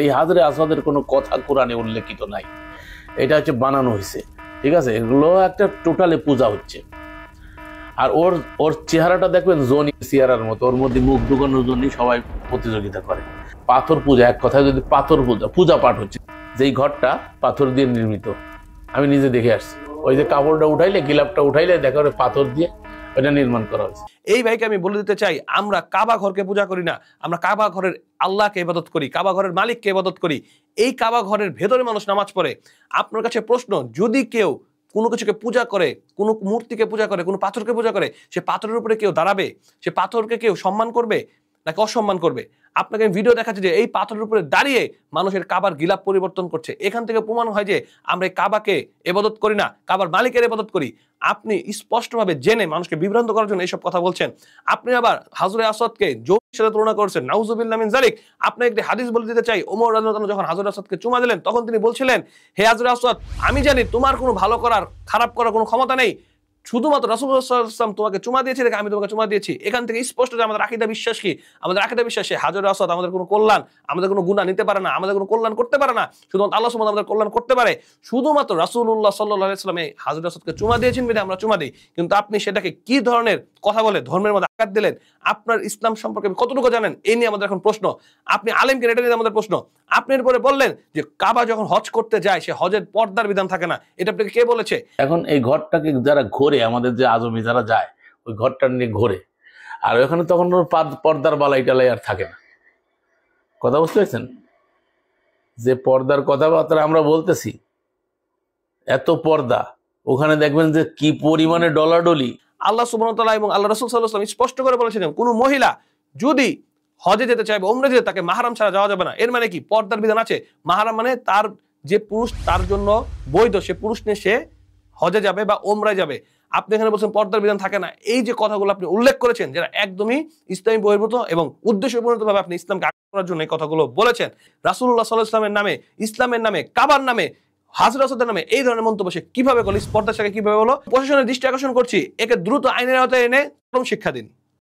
এই হাজরে আসওয়াদের কোনো কথা কোরআনে উল্লেখিত নাই, এটা হচ্ছে বানানো হয়েছে, ঠিক আছে। এগুলো একটা টোটালি পূজা হচ্ছে। আর ওর ওর চেহারাটা দেখবেন জনি চেহারার মতো, ওর মধ্যে মুখ ঢুকানোর জন্য সবাই প্রতিযোগিতা করে। পাথর পূজা, এক কথায় যদি পাথর পূজা পাঠ হচ্ছে, যেই ঘরটা পাথর দিয়ে নির্মিত, আমি নিজে দেখে আসছি। ওই যে কাপড়টা উঠাইলে, গিলাপটা উঠাইলে দেখা যাবে পাথর দিয়ে এটা নির্মাণ করা হয়েছে। এই ভাইকে আমি বলে দিতে চাই, আমরা কাবা ঘরকে পূজা করি না, আমরা কাবা ঘরের আল্লাহকে ইবাদত করি, কাবা ঘরের মালিককে ইবাদত করি। এই কাবা ঘরের ভেতরে মানুষ নামাজ পড়ে। আপনার কাছে প্রশ্ন, যদি কেউ কোনো কিছুকে পূজা করে, কোনো মূর্তিকে পূজা করে, কোনো পাথরকে পূজা করে, সে পাথরের উপরে কেউ দাঁড়াবে? সে পাথরকে কেউ সম্মান করবে নাকি অসম্মান করবে? আপনাকে ভিডিও দেখাচ্ছে যে এই পাথরের উপরে দাঁড়িয়ে মানুষের কাবার গিলাপ পরিবর্তন করছে। এখান থেকে প্রমাণ হয় যে আমরা এই কাবাকে ইবাদত করি না, কাবার মালিকের ইবাদত করি। আপনি স্পষ্টভাবে জেনে মানুষকে বিভ্রান্ত করার জন্য এইসব কথা বলছেন। আপনি আবার হাজরে আসওয়াদকে জমির সাথে তুলনা করছেন, নাউজুবিল্লাহ মিন যালিক। আপনি একটি হাদিস বলে দিতে চাই, ওমর রাদিয়াল্লাহু আনহু যখন হাজরে আসওয়াদকে চুমা দিলেন, তখন তিনি বলছিলেন, হে হাজরে আসওয়াদ, আমি জানি তোমার কোনো ভালো করার, খারাপ করার কোনো ক্ষমতা নেই, শুধুমাত্র রাসূলুল্লাহ সাল্লাল্লাহু আলাইহি ওয়াসাল্লাম তোমাকে চুমা দিয়েছে দেখে আমি তোমাকে চুমা দিয়েছি। এখান থেকে স্পষ্ট যে আমাদের আকীদা বিশ্বাস কি? আমাদের আকীদা বিশ্বাসে হাজরে আসওয়াদ আমাদের কোনো কল্যাণ, আমাদের কোনো গুনাহ নিতে পারে না, আমাদের কোনো কল্যাণ করতে পারে না। শুধুমাত্র আল্লাহ সুবহানাহু আমাদের কল্যাণ করতে পারে। শুধুমাত্র রাসূলুল্লাহ সাল্লাল্লাহু আলাইহি ওয়াসাল্লাম এই হাজরে আসওয়াদকে চুমা দিয়েছেন বিধায় আমরা চুমা দিই। কিন্তু আপনি সেটাকে কি ধরনের কথা বলে ধর্মের মধ্যে আঘাত দিলেন? আপনার ইসলাম সম্পর্কে কতটুকু জানেন, এই নিয়ে আমাদের এখন প্রশ্ন। আপনি আলেম কিনা, এটা নিয়ে আমাদের প্রশ্ন। আপনি এরপরে বললেন যে কাবা যখন হজ করতে যায় সে হজের পর্দার বিধান থাকে না, এটা আপনাকে কে বলেছে? এখন এই ঘরটাকে যারা ঘোরে, আমাদের যে আজমি যারা যায় ওই ঘরটা নিয়ে ঘোরে, আর ওখানে তখন ওর পর্দার বালাই টালাই আর থাকে না। কথা বুঝতে পেরেছেন? যে পর্দার কথাবার্তা আমরা বলতেছি, এত পর্দা, ওখানে দেখবেন যে কি পরিমাণে ডলাডলি। আল্লাহ সুবহানাহু ওয়া তাআলা এবং আল্লাহ রাসূল সাল্লাল্লাহু আলাইহি ওয়াসাল্লাম স্পষ্ট করে বলেছেন, কোনো মহিলা যদি হজে যেতে চায় বা উমরা যেতে, তাকে মাহরাম ছাড়া যাওয়া যাবে না। এর মানে কি? পর্দার বিধান আছে। মাহরাম মানে তার যে পুরুষ তার জন্য বৈধ, সে পুরুষ নিয়ে সে হজে যাবে বা উমরায় যাবে। আপনি এখানে বলছেন পর্দার বিধান থাকে না। এই যে কথাগুলো আপনি উল্লেখ করেছেন, যেটা একদমই ইসলামী বহির্ভূত এবং উদ্দেশ্য পরিণতভাবে আপনি ইসলামকে আঘাত করার জন্য এই কথাগুলো বলেছেন। রাসূলুল্লাহ সাল্লাল্লাহু আলাইহি ওয়াসাল্লামের নামে, ইসলামের নামে, কাবার নামে, হাজরে আসওয়াদের নামে এই ধরনের মন্তব্য সে কিভাবে করলো? স্পর্ধার সাথে কিভাবে হলো? প্রশাসনের দৃষ্টি আকর্ষণ করছি, একে দ্রুত আইনের আওতায় এনে চরম শিক্ষা দিন।